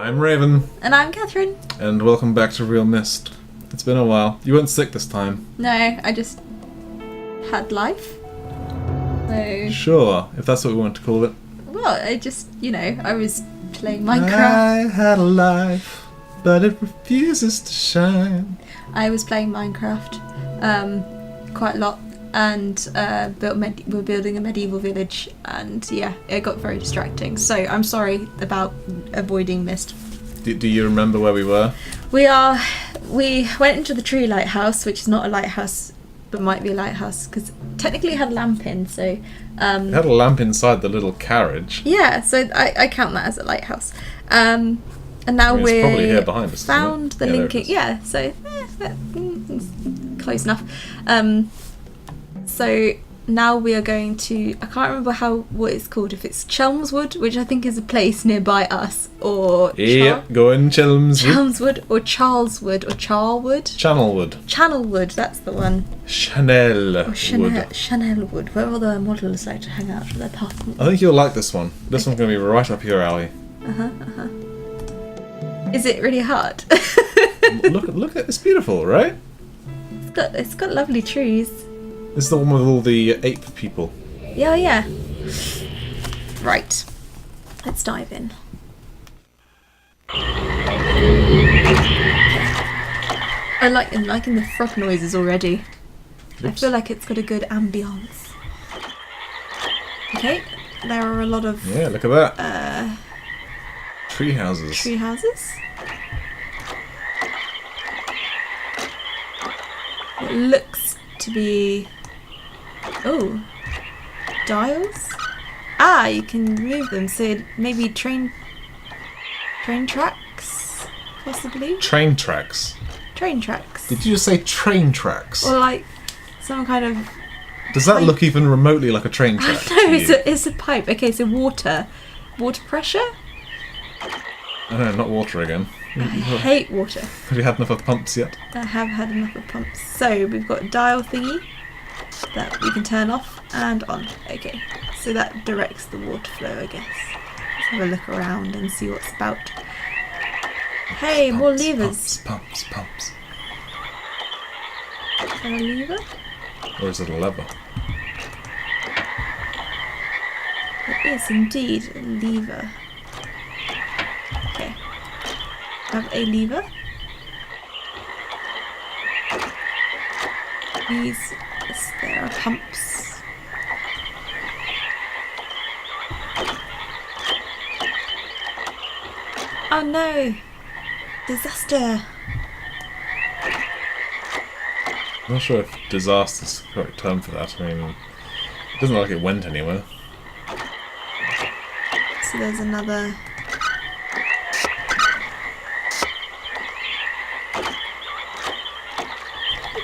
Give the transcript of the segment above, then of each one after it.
I'm Raven. And I'm Kathryn. And welcome back to realMyst. It's been a while. You weren't sick this time. No, I just had life. So, Sure, if that's what we want to call it. well, I was playing Minecraft. I had a life, but it refuses to shine. I was playing Minecraft quite a lot, and we're building a medieval village, and yeah, it got very distracting. So I'm sorry about avoiding Myst. Do you remember where we were? We went into the tree lighthouse, which is not a lighthouse, but might be a lighthouse, because technically it had a lamp in, so... It had a lamp inside the little carriage. Yeah, so I count that as a lighthouse. And now it's probably here behind us, found the linking... Yeah, so close enough. So now we are going to... I can't remember what it's called, if it's Chelmswood, which I think is a place nearby us, or... Yep, going Chelmswood. Chelmswood, or Charleswood, or Charlwood. Channelwood. Channelwood, that's the one. Chanelwood. Where all the models like to hang out with their partners. I think you'll like this one. This one's going to be right up your alley. Is it really hard? Look at it's beautiful, right? It's got lovely trees. This is the one with all the ape people. Yeah. Right. Let's dive in. I'm liking the frog noises already. Oops. I feel like it's got a good ambience. Okay, there are a lot of... Yeah, look at that. Tree houses. Tree houses. It looks to be... Oh, dials? Ah, you can move them, so maybe train tracks, possibly? Train tracks. Train tracks. Did you just say train tracks? Or like some kind of... Does that pipe. look even remotely like a train track? No, to you? it's a pipe. Okay, so water pressure? Oh no, not water again. I hate water. Have you had enough of pumps yet? I have had enough of pumps. So we've got a dial thingy that we can turn off and on. Okay, so that directs the water flow, I guess. Let's have a look around and see what's about. Hey, more levers. Pumps. Is that a lever? Or is it a lever? It is indeed a lever. Okay. Have a lever. There are pumps. Oh no! Disaster! I'm not sure if disaster's the correct term for that. I mean, it doesn't look like it went anywhere. So there's another...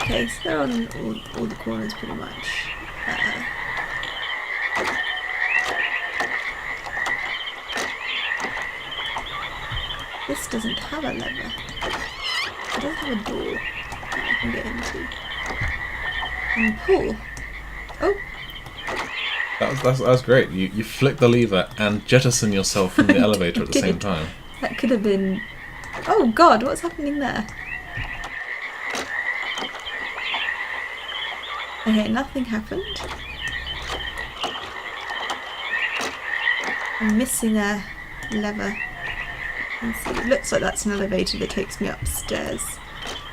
Okay, so they're on all the corners pretty much. This doesn't have a lever. It doesn't have a door that I can get into. And pull. Oh! That was great. You flick the lever and jettison yourself from the elevator at the same time. That could have been... Oh god, what's happening there? Okay, nothing happened. I'm missing a lever. Let's see. It looks like that's an elevator that takes me upstairs.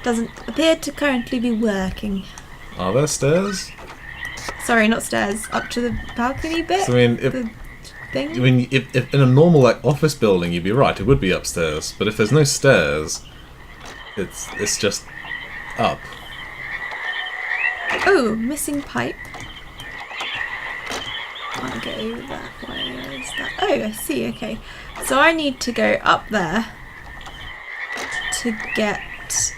Doesn't appear to currently be working. Are there stairs? Sorry, not stairs. Up to the balcony bit? So, I mean, the thing? if in a normal office building, you'd be right. It would be upstairs. But if there's no stairs, it's just up. Oh, missing pipe. Can't get over that. Where is that? Oh, I see. Okay, so I need to go up there to get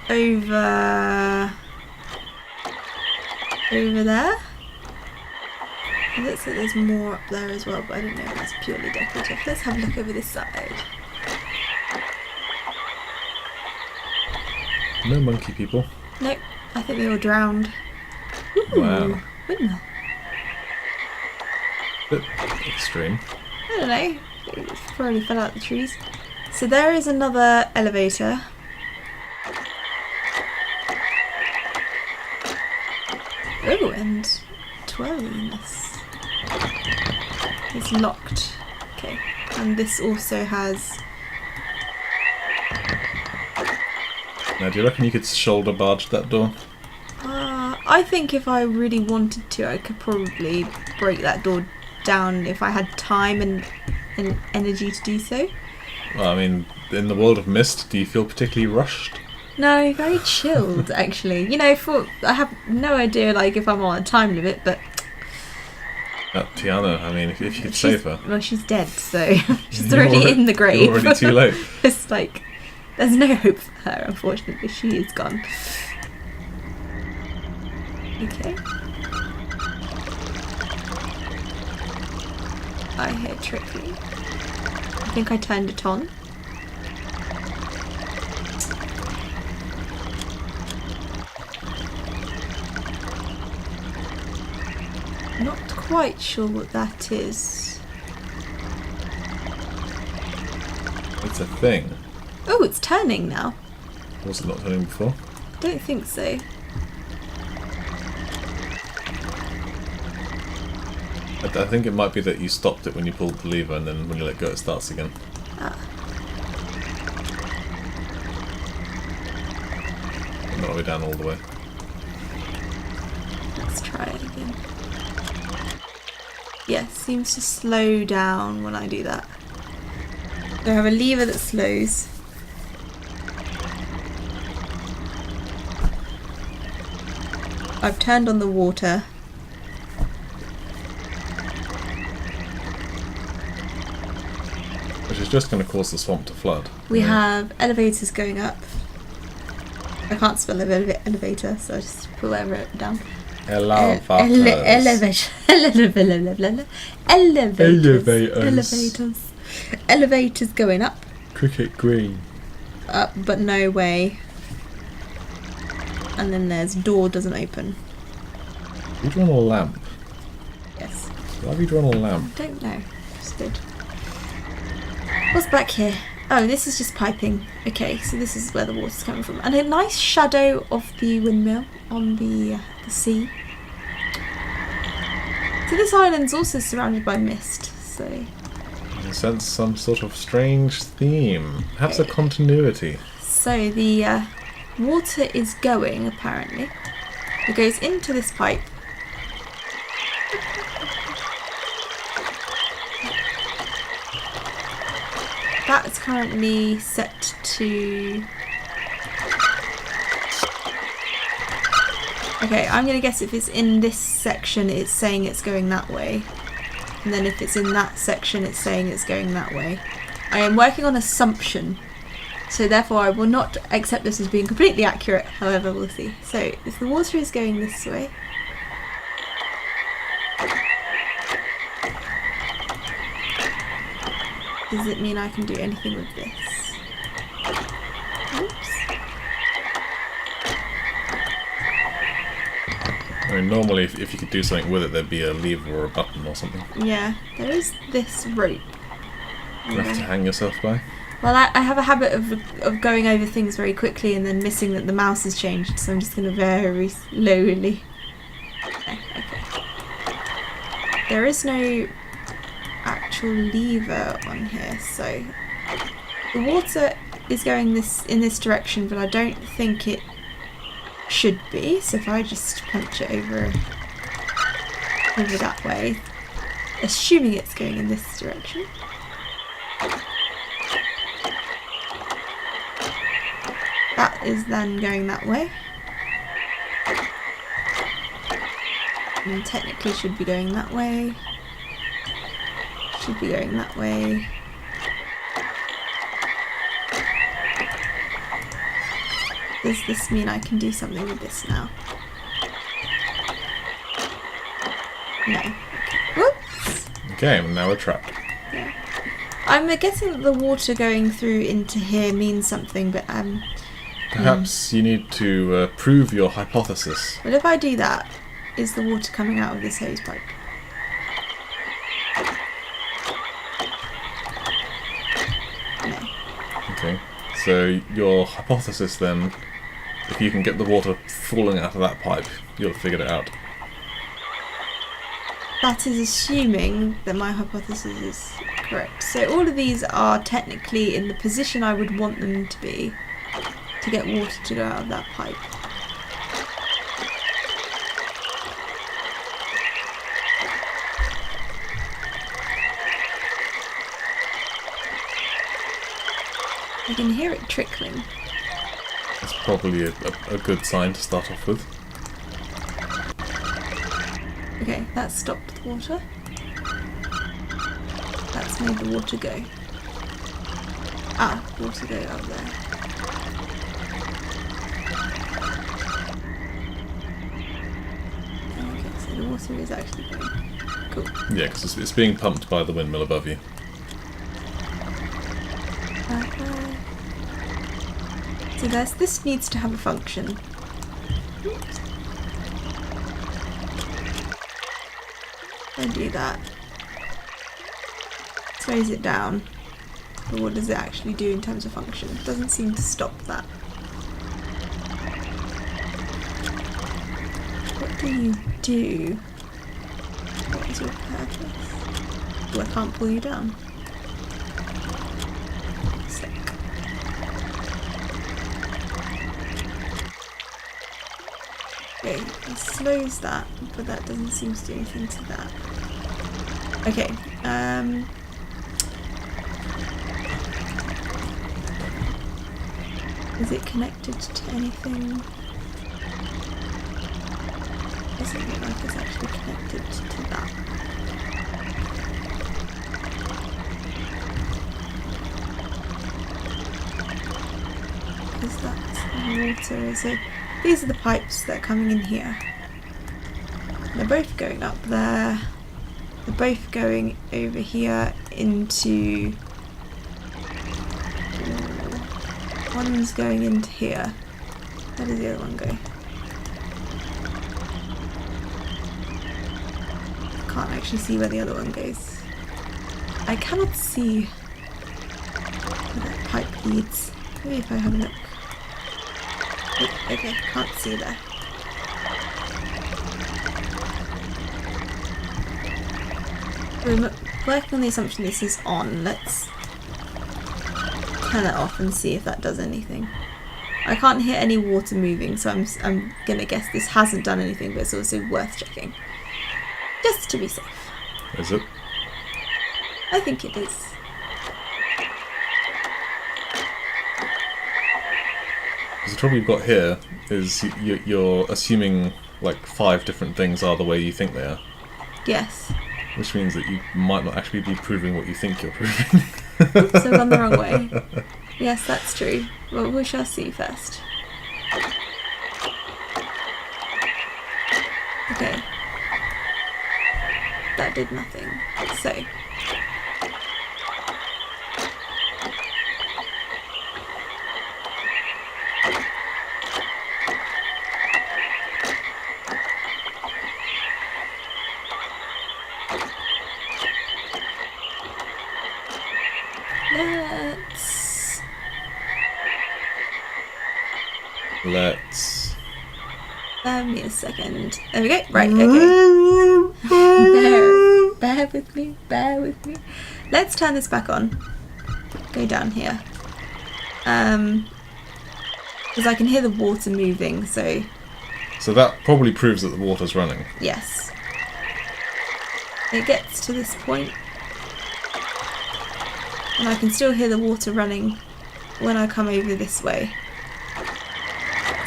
over there. It looks like there's more up there as well, but I don't know if that's purely decorative. Let's have a look over this side. No monkey people. Nope, I think they all drowned. Ooh, Wow. windmill. Bit extreme. I don't know. It's probably fell out the trees. So there is another elevator. Oh, and twirliness. It's locked. Okay. And this also has... Now, do you reckon you could shoulder barge that door? I think if I really wanted to, I could probably break that door down if I had time and energy to do so. Well, I mean, in the world of Myst, do you feel particularly rushed? No, very chilled actually. You know, I have no idea like if I'm on a time limit, but Tiana, I mean, if you could save her. Well, she's dead, so she's already in the grave. You're already too late. It's like there's no hope for her, unfortunately. She is gone. Okay. I hear trickling. I think I turned it on. Not quite sure what that is. It's a thing. Oh, it's turning now. Was it not turning before? I don't think so. I think it might be that you stopped it when you pulled the lever, and then when you let go it starts again. Ah. And not way down all the way. Let's try it again. Yeah, seems to slow down when I do that. So I have a lever that slows. I've turned on the water. Which is just going to cause the swamp to flood. We have elevators going up. I can't spell elevator, so I just put whatever it down. Elevators going up. Cricket green. Up, but no way. And then there's door doesn't open. Have you drawn a lamp? Yes. Why have you drawn a lamp? I don't know. Just did. What's back here? Oh, this is just piping. Okay, so this is where the water's coming from. And a nice shadow of the windmill on the sea. So this island's also surrounded by mist, so... I sense some sort of strange theme. Perhaps a continuity. So the water is going, apparently. It goes into this pipe. That's currently set to... Okay, I'm going to guess if it's in this section, it's saying it's going that way. And then if it's in that section, it's saying it's going that way. I am working on assumption. So therefore I will not accept this as being completely accurate. However, we'll see. So if the water is going this way... Does it mean I can do anything with this? Oops. I mean, normally if you could do something with it, there'd be a lever or a button or something. Yeah, there is this rope. Enough to hang yourself by. Well, I have a habit of going over things very quickly and then missing that the mouse has changed, so I'm just going to very slowly... Okay. There is no actual lever on here, so the water is going in this direction, but I don't think it should be. So if I just punch it over that way, assuming it's going in this direction. That is then going that way. And technically should be going that way. Should be going that way. Does this mean I can do something with this now? No. Okay. Whoops! Okay, now we're trapped. Yeah. I'm guessing that the water going through into here means something, but Perhaps you need to prove your hypothesis. But if I do that, is the water coming out of this hose pipe? So your hypothesis then, if you can get the water falling out of that pipe, you'll have figured it out. That is assuming that my hypothesis is correct. So all of these are technically in the position I would want them to be to get water to go out of that pipe. I can hear it trickling. That's probably a good sign to start off with. Okay, that's stopped the water. That's made the water go. Ah, water go up there. Okay, so the water is actually going. Cool. Yeah, because it's being pumped by the windmill above you. So this needs to have a function. Oops. I do that. Slows it down. But what does it actually do in terms of function? It doesn't seem to stop that. What do you do? What is your purpose? Well, I can't pull you down. Sick. Okay, it slows that, but that doesn't seem to do anything to that. Okay, is it connected to anything? Doesn't look like it's actually connected to that. Because that's water, so these are the pipes that are coming in here. They're both going up there. They're both going over here into... One's going into here. Where does the other one go? Can't actually see where the other one goes. I cannot see where that pipe leads. Maybe if I have a look. Okay, can't see there. We're working on the assumption this is on. Let's turn it off and see if that does anything. I can't hear any water moving, so I'm gonna guess this hasn't done anything, but it's also worth checking. Just to be safe. Is it? I think it is. The trouble you've got here is you're assuming like 5 different things are the way you think they are. Yes. Which means that you might not actually be proving what you think you're proving. So I've gone the wrong way. Yes, that's true. Well, we shall see first. Okay. That did nothing. So. Let's... Give me a second. There we go. Right, okay. Bear with me, bear with me. Let's turn this back on. Go down here. Because I can hear the water moving, so... So that probably proves that the water's running. Yes. It gets to this point, and I can still hear the water running when I come over this way.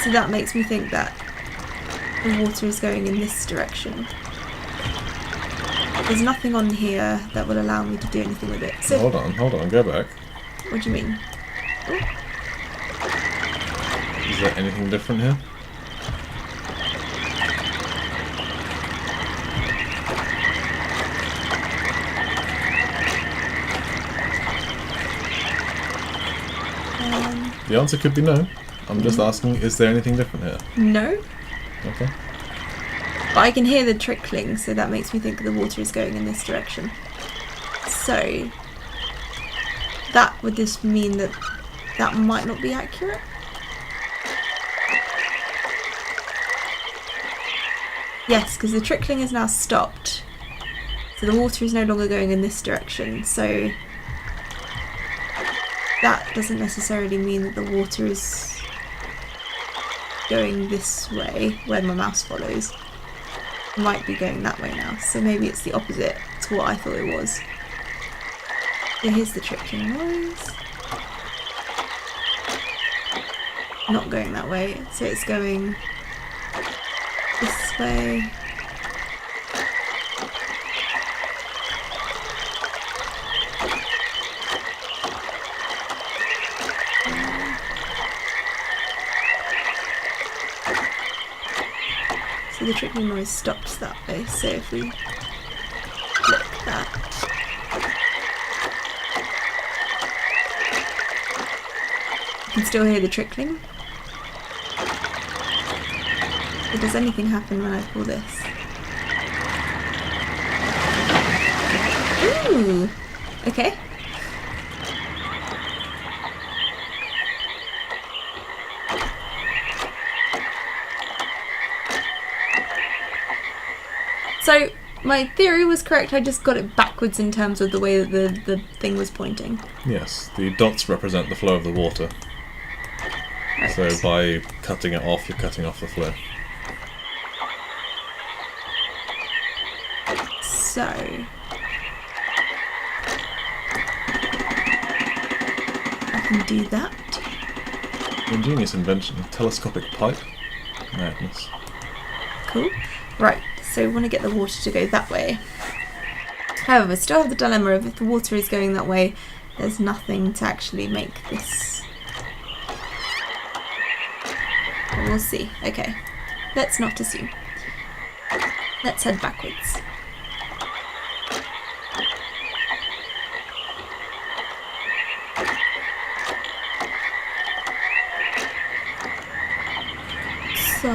So that makes me think that the water is going in this direction. There's nothing on here that will allow me to do anything with it. So hold on, go back. What do you mean? Ooh. Is there anything different here? The answer could be no. I'm just asking, is there anything different here? No. Okay. But I can hear the trickling, so that makes me think the water is going in this direction. So that would just mean that that might not be accurate. Yes, because the trickling is now stopped. So the water is no longer going in this direction, so that doesn't necessarily mean that the water is going this way, where my mouse follows. It might be going that way now, so maybe it's the opposite to what I thought it was. So here's the trickling noise. Not going that way, so it's going this way. So the trickling noise stops that way, so if we click that, you can still hear the trickling. But does anything happen when I pull this? Ooh! Okay. So, my theory was correct, I just got it backwards in terms of the way that the thing was pointing. Yes, the dots represent the flow of the water. Right. So by cutting it off, you're cutting off the flow. So... I can do that. Ingenious invention. Telescopic pipe. Madness. Cool. Right, so we want to get the water to go that way. However, we still have the dilemma of if the water is going that way, there's nothing to actually make this. But we'll see. Okay, let's not assume. Let's head backwards. So,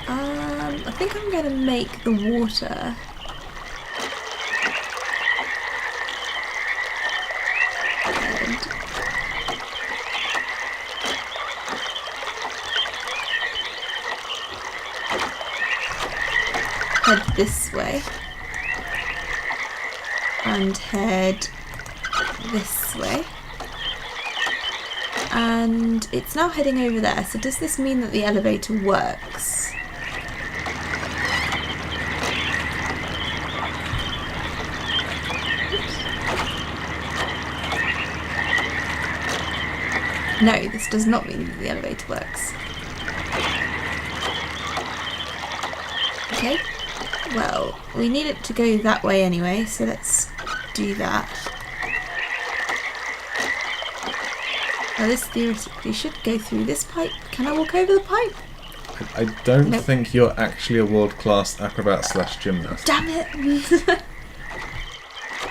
I think I'm going to make the water head this way and head this way. And it's now heading over there, so does this mean that the elevator works? Oops. No, this does not mean that the elevator works. Okay, well, we need it to go that way anyway, so let's do that. Now this theoretically should go through this pipe. Can I walk over the pipe? I don't Nope. think you're actually a world-class acrobat / gymnast. Damn it!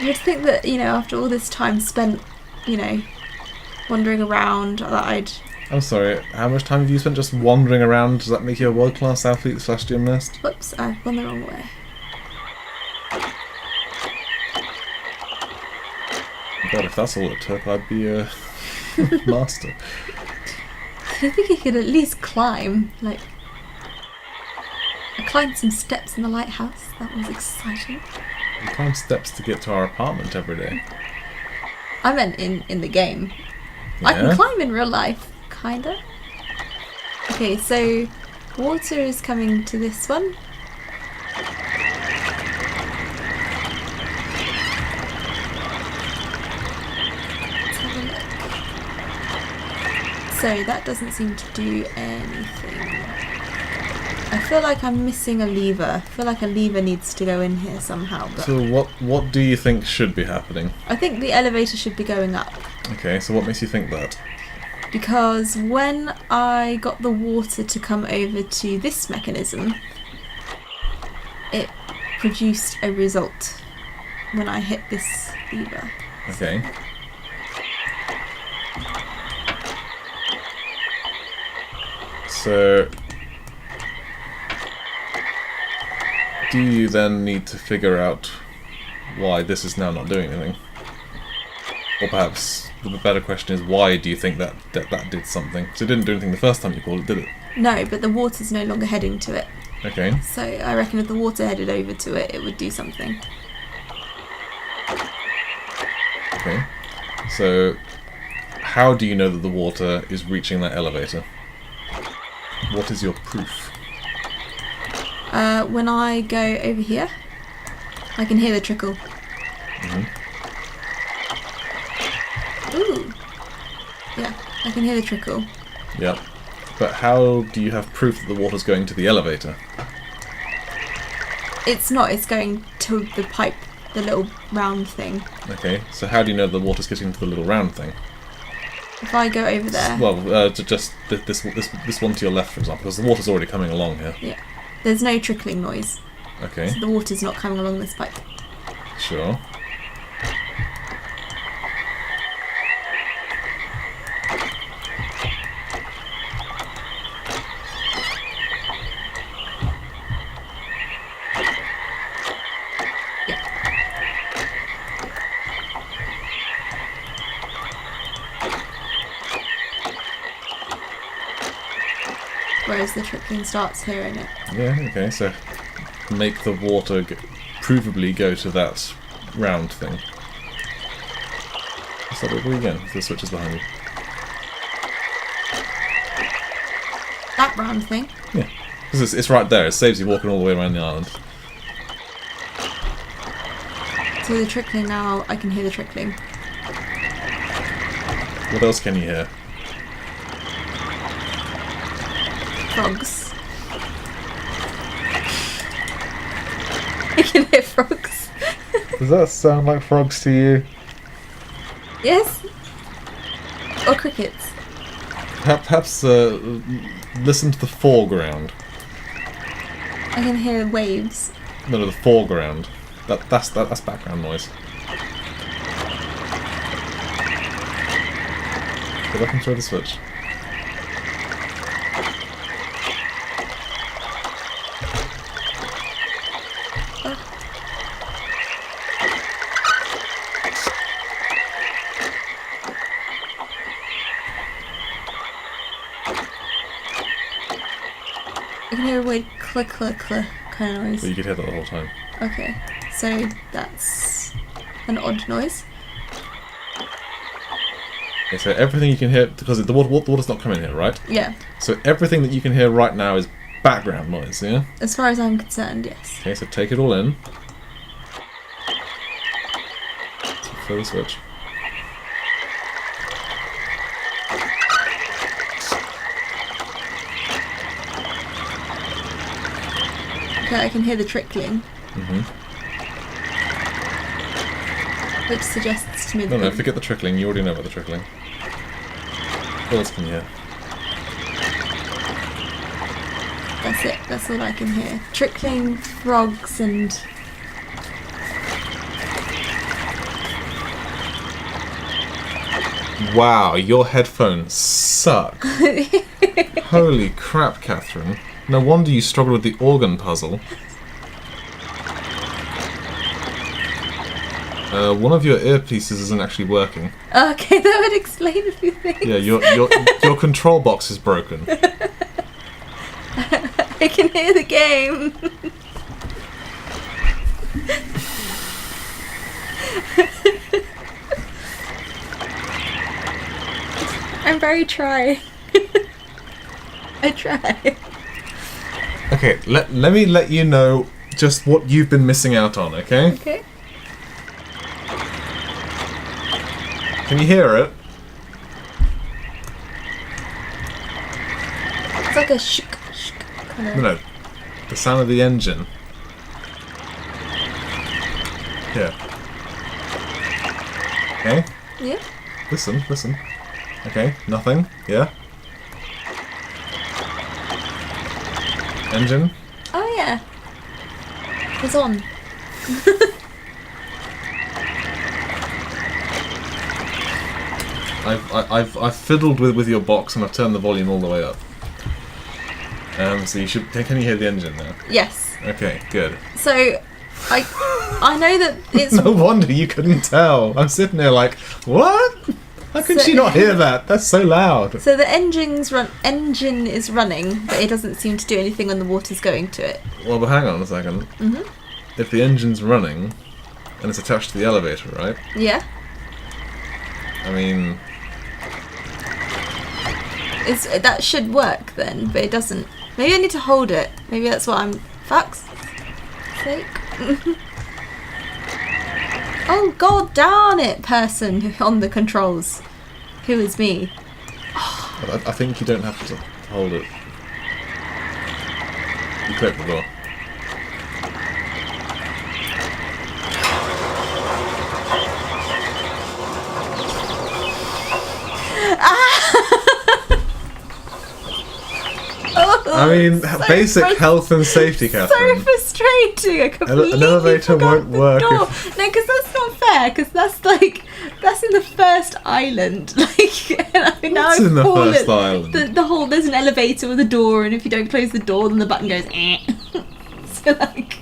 You'd think that, you know, after all this time spent, you know, wandering around, that I'd... I'm sorry, how much time have you spent just wandering around? Does that make you a world-class athlete / gymnast? Whoops, I've gone the wrong way. God, if that's all it took, I'd be a master. I think you could at least climb, like... I climbed some steps in the lighthouse, that was exciting. We climb steps to get to our apartment every day. I meant in the game. I can Yeah? climb in real life, kinda. Okay, so water is coming to this one. Let's have a look. So that doesn't seem to do anything. I feel like I'm missing a lever. I feel like a lever needs to go in here somehow. But So what do you think should be happening? I think the elevator should be going up. Okay, so what makes you think that? Because when I got the water to come over to this mechanism, it produced a result when I hit this lever. Okay. So, do you then need to figure out why this is now not doing anything? Or perhaps the better question is, why do you think that did something? So it didn't do anything the first time you called it, did it? No, but the water's no longer heading to it. Okay. So I reckon if the water headed over to it, it would do something. Okay. So, how do you know that the water is reaching that elevator? What is your proof? When I go over here, I can hear the trickle. Ooh. Yeah, I can hear the trickle. Yep. But how do you have proof that the water's going to the elevator? It's not, it's going to the pipe, the little round thing. Okay, so how do you know the water's getting to the little round thing? If I go over there... Well, just this one to your left, for example, because the water's already coming along here. Yeah. There's no trickling noise. Okay. So the water's not coming along this pipe. Sure. Whereas the trickling starts here, innit? Yeah, okay, so make the water provably go to that round thing. Stop it again, the switch is behind you. That round thing? Yeah, because it's right there, it saves you walking all the way around the island. So the trickling now, I can hear the trickling. What else can you hear? Frogs. I can hear frogs. Does that sound like frogs to you? Yes? Or crickets. Perhaps listen to the foreground. I can hear waves. No, the foreground. That's background noise. Go back and try the switch. I can hear a weird click click click kind of noise. But you could hear that the whole time. Okay, so that's an odd noise. Okay, so everything you can hear, because the water's not coming here, right? Yeah. So everything that you can hear right now is background noise, yeah? As far as I'm concerned, yes. Okay, so take it all in. So fill the switch. Okay, I can hear the trickling. Which suggests to me that... No, forget the trickling. You already know about the trickling. What else can you hear? That's it. That's all I can hear. Trickling, frogs, and... Wow, your headphones suck. Holy crap, Kathryn. No wonder you struggle with the organ puzzle. One of your earpieces isn't actually working. Okay, that would explain a few things. Yeah, your control box is broken. I can hear the game. I'm very trying. I try. Okay, let me let you know just what you've been missing out on, okay? Okay. Can you hear it? It's like a shk kind of... No, the sound of the engine. Here. Okay, Yeah. listen. Okay, nothing, yeah? Engine? Oh yeah. It's on. I've fiddled with your box and I've turned the volume all the way up. So you should. Can you hear the engine now? Yes. Okay, good. So, I know that it's... No wonder you couldn't tell. I'm sitting there like, what? How can she not hear that? That's so loud. So the engine is running, but it doesn't seem to do anything when the water's going to it. Well, but hang on a second. If the engine's running and it's attached to the elevator, right? Yeah. I mean, that should work then, but it doesn't. Maybe I need to hold it. Maybe that's what I'm... Fuck's sake. Oh, god darn it, person on the controls. Who is me? I think you don't have to hold it. You click the door. I mean, so basic health and safety, Kathryn. So frustrating. I completely An elevator forgot won't the work door. if- No, because that's not fair. Because that's in the first island. Like, I mean, now What's I've in the fallen. first island? The whole there's an elevator with a door, and if you don't close the door, then the button goes. So like,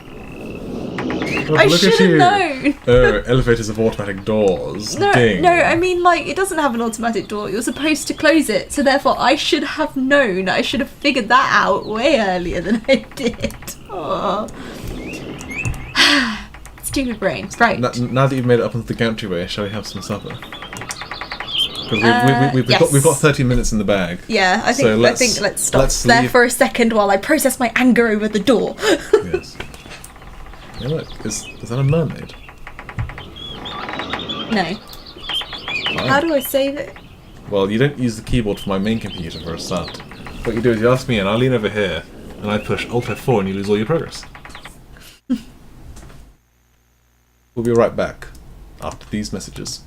Well, I look should at have you. known. Elevators have automatic doors. No, Ding. no, I mean, like, it doesn't have an automatic door. You're supposed to close it, so therefore I should have known. I should have figured that out way earlier than I did. Oh. Stupid brain. Right. Now that you've made it up into the gantry, shall we have some supper? Because we've got 30 minutes in the bag. Yeah, I think let's stop there leave. for a second while I process my anger over the door. Yes. Hey, look, is that a mermaid? No. Oh. How do I save it? Well, you don't use the keyboard for my main computer for a start. What you do is you ask me, and I lean over here, and I push Alt F4, and you lose all your progress. We'll be right back after these messages.